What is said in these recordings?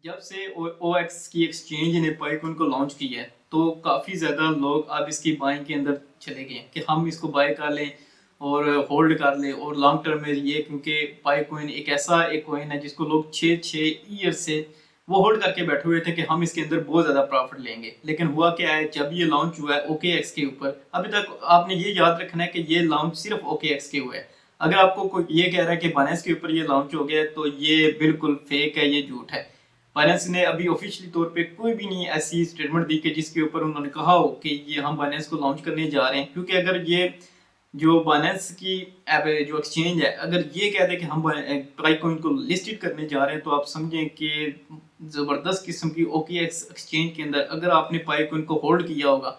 जब से OX की एक्सचेंज ने पाइकॉइन को लॉन्च किया है तो काफ़ी ज़्यादा लोग अब इसकी बाइंग के अंदर चले गए हैं कि हम इसको बाय कर लें और होल्ड कर लें और लॉन्ग टर्म में ये, क्योंकि पाइकॉइन एक कॉइन है जिसको लोग 6 ईयर से वो होल्ड करके बैठे हुए थे कि हम इसके अंदर बहुत ज़्यादा प्रॉफिट लेंगे। लेकिन हुआ क्या है, जब ये लॉन्च हुआ है OKX के ऊपर, अभी तक आपने ये याद रखना है कि ये लॉन्च सिर्फ OKX के हुआ है। अगर आपको कोई ये कह रहा है कि बाइनेंस के ऊपर ये लॉन्च हो गया है तो ये बिल्कुल फेक है, ये झूठ है। बाइनेंस ने अभी ऑफिशियली तौर पे कोई भी नहीं ऐसी स्टेटमेंट दी कि जिसके ऊपर उन्होंने कहा हो कि ये हम बाइनेंस को लॉन्च करने जा रहे हैं। क्योंकि अगर ये जो बाइनेंस की ऐप जो एक्सचेंज है, अगर ये कह दे कि हम पाइकॉइन को लिस्टेड करने जा रहे हैं तो आप समझें कि ज़बरदस्त किस्म की OKX एक्सचेंज के अंदर अगर आपने पाइकॉइन को होल्ड किया होगा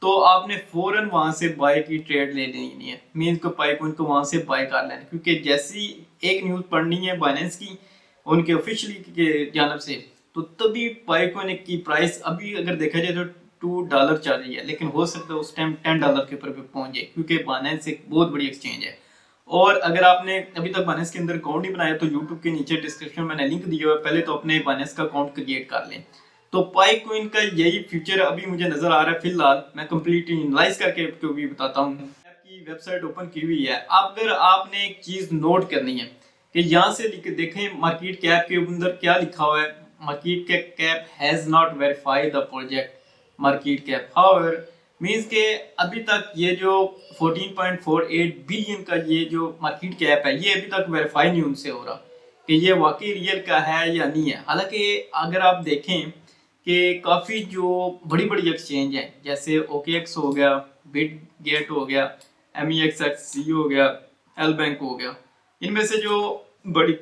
तो आपने फौरन वहां से बाय की ट्रेड ले लेनी है, मीन्स को पाइकॉइन को वहां से बाय कर लेना। क्योंकि जैसी एक न्यूज़ पढ़नी है बाइनेंस की उनके ऑफिशियली के जानब से, तो तभी पाइकॉइन की प्राइस अभी अगर देखा जाए तो $2 चल रही है, लेकिन हो सकता है उस टाइम $10 के ऊपर भी पहुंच जाए, क्योंकि बाइनेंस एक बहुत बड़ी एक्सचेंज है। और अगर आपने अभी तक बाइनेंस के अंदर अकाउंट नहीं बनाया तो यूट्यूब के नीचे डिस्क्रिप्शन में मैंने लिंक दिया हुआ है, पहले तो अपने बाइनेंस का अकाउंट क्रिएट कर लें। तो पाइकॉइन का यही फ्यूचर अभी मुझे नजर आ रहा है। फिलहाल मैं कंप्लीटली एनालाइज करके आपको भी बताता हूँ। आपकी वेबसाइट ओपन की हुई है, अगर आपने एक चीज नोट करनी है कि यहाँ से देखें मार्केट कैप के अंदर क्या लिखा हुआ है। Market cap has not verified the project market cap, however means के अभी तक ये जो 14.48 बिलियन का ये जो मार्केट कैप है ये अभी तक वेरीफाई नहीं उनसे हो रहा कि ये वाकई रियल का है या नहीं है। हालांकि अगर आप देखें कि काफ़ी जो बड़ी बड़ी एक्सचेंज हैं जैसे OKX हो गया, बिटगेट हो गया, MEXC हो गया, एल बैंक हो गया, इनमें से जो बड़ी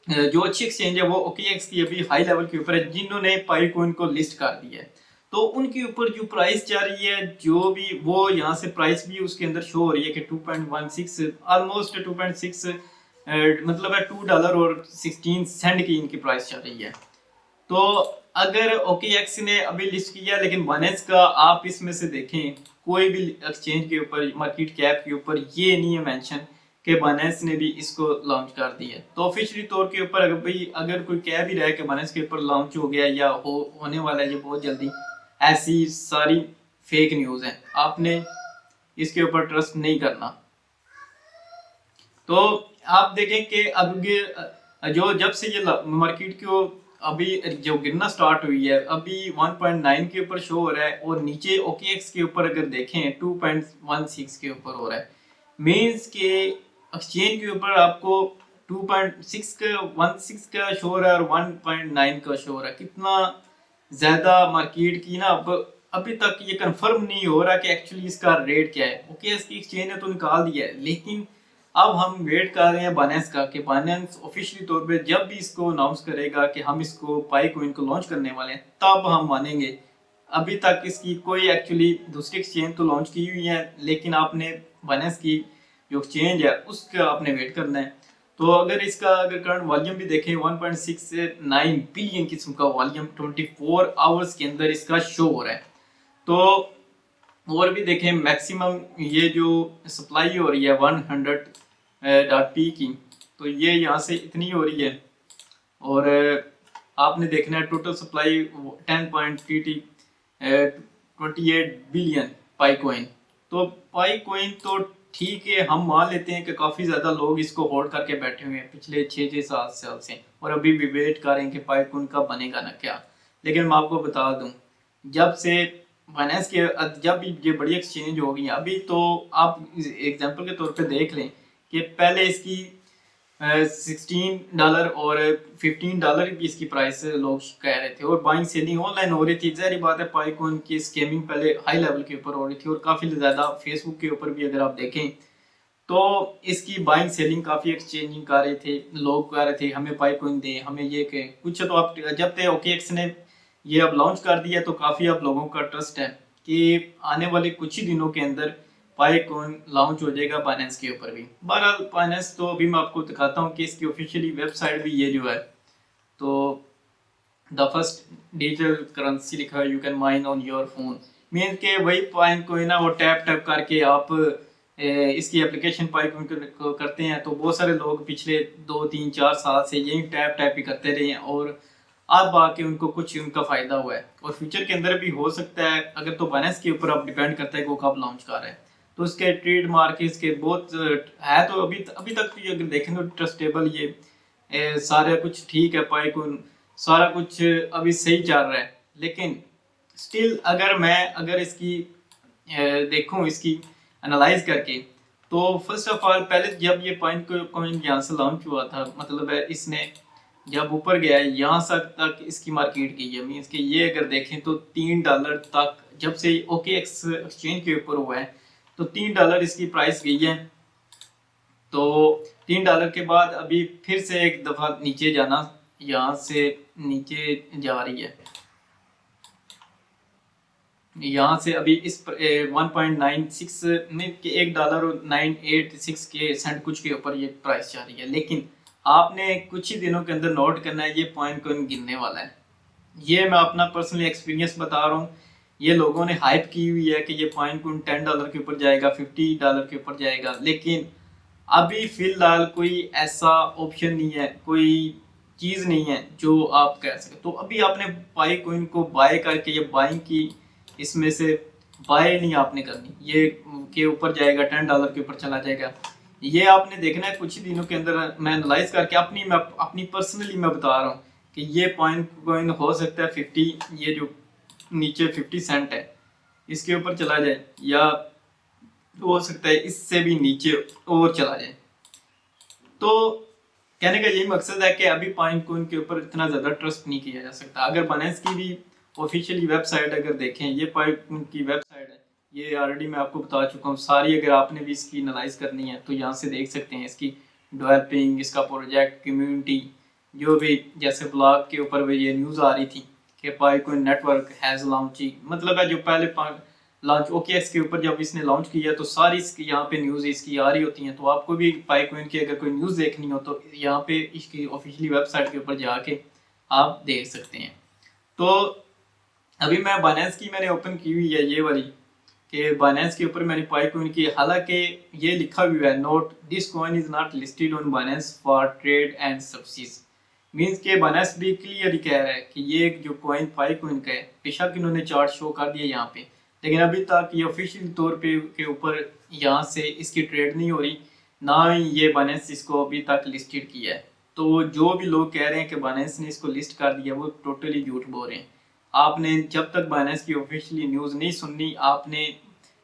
जो अच्छी एक्सचेंज है वो OKX की अभी हाई लेवल के ऊपर है, जिन्होंने पाइकॉइन को लिस्ट कर दिया है। तो उनके ऊपर जो प्राइस जा रही है जो भी वो यहाँ से प्राइस भी उसके अंदर शो हो रही है कि 2.16 ऑलमोस्ट 2.6 मतलब है $2 और 16 सेंट की इनकी प्राइस चल रही है। तो अगर OKX ने अभी लिस्ट किया, लेकिन बाइनेंस का आप इसमें से देखें कोई भी एक्सचेंज के ऊपर मार्केट कैप के ऊपर ये नहीं है मेंशन कि बाइनेंस ने भी इसको लॉन्च कर दिया है। तो ऑफिशियली तौर के ऊपर अगर कोई कह भी रहा है कि बाइनेंस के ऊपर लॉन्च हो गया या होने वाला है ये बहुत जल्दी, ऐसी सारी फेक न्यूज़ हैं, आपने इसके ऊपर ट्रस्ट नहीं करना। तो आप देखें कि अब जो जब से ये मार्केट को अभी जो गिरना स्टार्ट हुई है अभी 1.9 के ऊपर शो हो रहा है और नीचे OKX के ऊपर अगर देखें 2.16 के ऊपर हो रहा है। मीन्स के एक्सचेंज के ऊपर आपको 2.16 का शो हो रहा है और 1.9 का शो हो रहा है। कितना ज़्यादा मार्केट की ना अब अभी तक ये कंफर्म नहीं हो रहा कि एक्चुअली इसका रेट क्या है। OKX की एक्सचेंज ने तो निकाल दिया है, लेकिन अब हम वेट कर रहे हैं बाइनेंस का कि बाइनेंस ऑफिशियली तौर पे जब भी इसको अनाउंस करेगा कि हम इसको पाइकॉइन को लॉन्च करने वाले हैं तब हम मानेंगे। अभी तक इसकी कोई एक्चुअली दूसरी एक्सचेंज तो लॉन्च की हुई है, लेकिन आपने बाइनेंस की जो एक्सचेंज है उसका आपने वेट करना है। तो अगर इसका अगर करंट वॉल्यूम भी देखें 1.69 बिलियन किस्म का वॉल्यूम 24 आवर्स के अंदर इसका शो हो रहा है। तो और भी देखें मैक्सिमम ये जो सप्लाई हो रही है 100.p की, तो ये यहाँ से इतनी हो रही है। और आपने देखना है टोटल सप्लाई 10.28 बिलियन पाइकॉइन। तो पाइकॉइन तो ठीक है, हम मान लेते हैं कि काफ़ी ज़्यादा लोग इसको होल्ड करके बैठे हुए हैं पिछले 6-7 साल से और अभी भी वेट कर रहे हैं कि पाइकॉइन कब बनेगा ना क्या। लेकिन मैं आपको बता दूं, जब से फाइनेंस के जब भी ये बड़ी एक्सचेंज हो गई अभी, तो आप एग्जांपल के तौर पे देख लें कि पहले इसकी $16 और $15 की इसकी प्राइस लोग कह रहे थे और बाइंग सेलिंग ऑनलाइन हो रही थी। ज़ाहिर बात है पाइकॉइन की स्कैमिंग पहले हाई लेवल के ऊपर हो रही थी और काफ़ी ज़्यादा फेसबुक के ऊपर भी अगर आप देखें तो इसकी बाइंग सेलिंग काफ़ी एक्सचेंजिंग कर रहे थे, लोग कह रहे थे हमें पाइकॉइन दे, हमें ये के कुछ। तो आप जब से OKX ने ये अब लॉन्च कर दिया तो काफ़ी अब लोगों का ट्रस्ट है कि आने वाले कुछ ही दिनों के अंदर पाइकॉइन लॉन्च हो जाएगा बाइनेंस के ऊपर भी। बहरहाल बाइनेंस तो अभी मैं आपको दिखाता हूँ कि इसकी ऑफिशियली वेबसाइट भी ये जो है, तो द फर्स्ट डिजिटल करेंसी लिखा है you can mine on your phone. Mean के वही पाइकॉइन ना वो टैप टैप करके आप इसकी एप्लीकेशन पाइकॉइन को करते हैं। तो बहुत सारे लोग पिछले 2-3-4 साल से यही टैप टैप ही करते रहे हैं और अब आके उनको कुछ उनका फायदा हुआ है, और फ्यूचर के अंदर भी हो सकता है। अगर तो बाइनेंस के ऊपर अब डिपेंड करता है कि वो कब लॉन्च कर रहा है। तो उसके ट्रेडमार्क इसके बहुत है, तो अभी तक भी अगर देखें तो ट्रस्टेबल ये सारा कुछ ठीक है, पाइकून सारा कुछ अभी सही चल रहा है। लेकिन स्टिल अगर इसकी देखूं, इसकी एनालाइज करके, तो फर्स्ट ऑफ ऑल पहले जब ये कॉइन यहाँ से लॉन्च हुआ था, मतलब है इसने जब ऊपर गया है यहाँ तक इसकी मार्केट गई है, मीन्स कि ये अगर देखें तो $3 तक जब से ओके एक्सचेंज के ऊपर हुआ है तो $3 इसकी प्राइस गई है। तो $3 के बाद अभी फिर से एक दफा नीचे जाना, यहाँ से नीचे जा रही है, यहाँ से अभी इस 1.96 में कि $1.986 के सेंट कुछ के ऊपर ये प्राइस जा रही है। लेकिन आपने कुछ ही दिनों के अंदर नोट करना है, ये पॉइंट कॉइन गिरने वाला है। ये मैं अपना पर्सनली एक्सपीरियंस बता रहा हूँ। ये लोगों ने हाइप की हुई है कि ये पॉइंट कॉइन $10 के ऊपर जाएगा, $50 के ऊपर जाएगा, लेकिन अभी फिलहाल कोई ऐसा ऑप्शन नहीं है, कोई चीज़ नहीं है जो आप कह सके। तो अभी आपने पाई कॉइन को बाय करके, ये बाइंग की इसमें से बाय नहीं आपने करनी, ये के ऊपर जाएगा, $10 के ऊपर चला जाएगा, ये आपने देखना है कुछ ही दिनों के अंदर। मैं एनालाइज करके अपनी पर्सनली मैं बता रहा हूँ कि ये पॉइंट कॉइन हो सकता है 50, ये जो नीचे 50 सेंट है इसके ऊपर चला जाए, या हो सकता है इससे भी नीचे और चला जाए। तो कहने का यही मकसद है कि अभी पॉइंट कॉइन के ऊपर इतना ज़्यादा ट्रस्ट नहीं किया जा सकता। अगर बाइनेंस की भी ऑफिशियली वेबसाइट अगर देखें, ये पॉइंट कॉइन की वेबसाइट है, ये ऑलरेडी मैं आपको बता चुका हूँ सारी। अगर आपने भी इसकी एनालाइज करनी है तो यहाँ से देख सकते हैं इसकी डेवलपिंग, इसका प्रोजेक्ट, कम्युनिटी, जो भी जैसे ब्लॉग के ऊपर भी ये न्यूज़ आ रही थी कि पाइकॉइन नेटवर्क हैज़ लॉन्चिंग, मतलब है जो पहले लॉन्च OKX के ऊपर जब इसने लॉन्च किया तो सारी इसकी यहाँ पे न्यूज़ इसकी आ रही होती हैं। तो आपको भी पाइकॉइन की अगर कोई न्यूज़ देखनी हो तो यहाँ पे इसकी ऑफिशियली वेबसाइट के ऊपर जाके आप देख सकते हैं। तो अभी मैं बाइनेंस की मैंने ओपन की हुई है ये वाली, कि बाइनेंस के ऊपर मैंने पाइकॉइन की, हालांकि ये लिखा हुआ है note this coin is not listed on Binance for trade and services. Means के बाइनेंस भी क्लियर कह रहा है कि ये जो कॉइन पाइकॉइन का है, बेशक इन्होंने चार्ट शो कर दिया यहाँ पे, लेकिन अभी तक ये ऑफिशियल तौर पे के ऊपर यहाँ से इसकी ट्रेड नहीं हो रही, ना ही ये बाइनेंस इसको अभी तक लिस्टेड किया है। तो जो भी लोग कह रहे हैं कि बाइनेंस ने इसको लिस्ट कर दिया, वो टोटली झूठ बोल रहे हैं। आपने जब तक बाइनेंस की ऑफिशियली न्यूज़ नहीं सुननी, आपने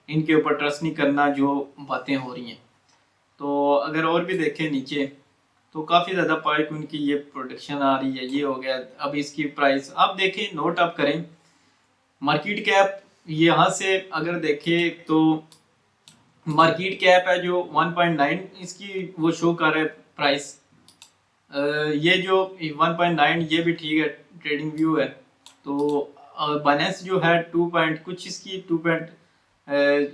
इनके ऊपर ट्रस्ट नहीं करना जो बातें हो रही हैं। तो अगर और भी देखें नीचे तो काफ़ी ज़्यादा पाइकॉइन की ये प्रोडक्शन आ रही है, ये हो गया। अब इसकी प्राइस आप देखें, नोट आप करें, मार्केट कैप यहाँ से अगर देखें तो मार्केट कैप है जो 1.9 इसकी वो शो कर रहा है प्राइस। ये जो 1.9 ये भी ठीक है, ट्रेडिंग व्यू है। तो बाइनेंस जो है 2 पॉइंट कुछ इसकी 2 पॉइंट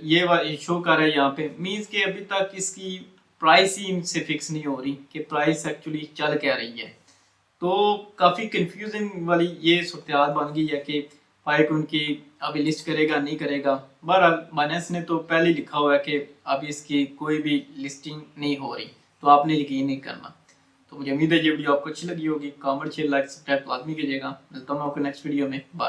ये शो कर रहा है यहाँ पे। मीन्स के अभी तक इसकी प्राइस ही इनसे फिक्स नहीं हो रही कि प्राइस एक्चुअली चल क्या रही है। तो काफ़ी कंफ्यूजिंग वाली ये सूरत बन गई है कि पाइकॉइन की अभी लिस्ट करेगा नहीं करेगा। बहरहाल बाइनेंस ने तो पहले लिखा हुआ है कि अभी इसकी कोई भी लिस्टिंग नहीं हो रही, तो आपने यकीन नहीं करना। तो मुझे उम्मीद है ये वीडियो आपको अच्छी लगी होगी। कमेंट, शेयर, लाइक, सब्सक्राइब लाजमी कीजिएगा। मिलता हूँ आपको नेक्स्ट वीडियो में। बाय।